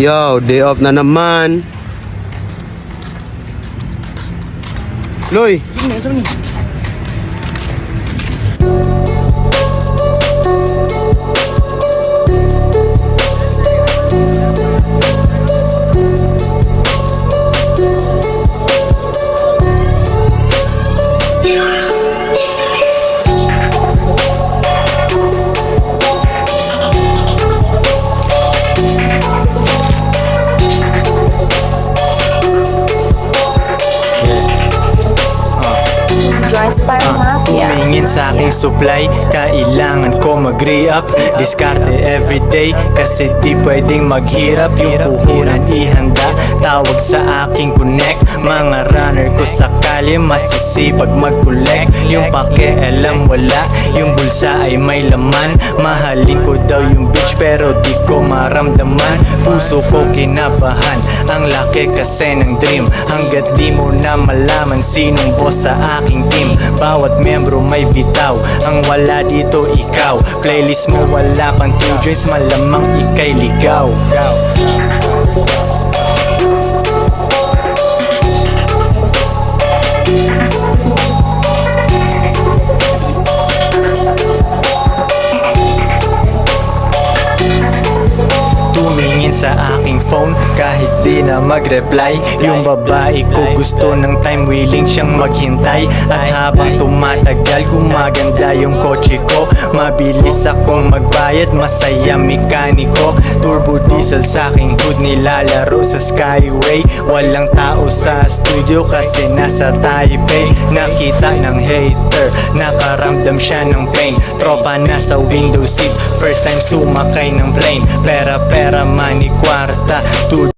Yo, day off na naman. Loy, Sini. Tumingin sa aking supply, kailangan ko mag-re-up. Diskarte everyday, kasi di pwedeng maghirap. Yung puhunan ihanda, tawag sa aking connect. Mga runner ko sakali, masisipag mag-collect. Yung pakialam wala, yung bulsa ay may laman. Mahalin ko daw yung bitch pero di ko maramdaman. Puso ko kinabahan, ang laki kasi ng dream. Hanggat di mo na malaman sinong boss sa aking team. Bawat membro may bitaw, ang wala dito ikaw. Playlist mo wala pang 2 joints, malamang ika'y ligaw. Tumingin sa aking phone kahit di na mag-reply. Yung babae ko gusto ng time, willing siyang maghintay. At habang tumatagal gumaganda yung kotse ko. Mabilis akong magbayad, masaya mekaniko. Turbo diesel sa aking hood, nilalaro sa Skyway. Walang tao sa studio kasi nasa Taipei. Nakita ng hater, nakaramdam siya ng pain. Tropa na sa window seat, first time sumakay ng plane. Pera money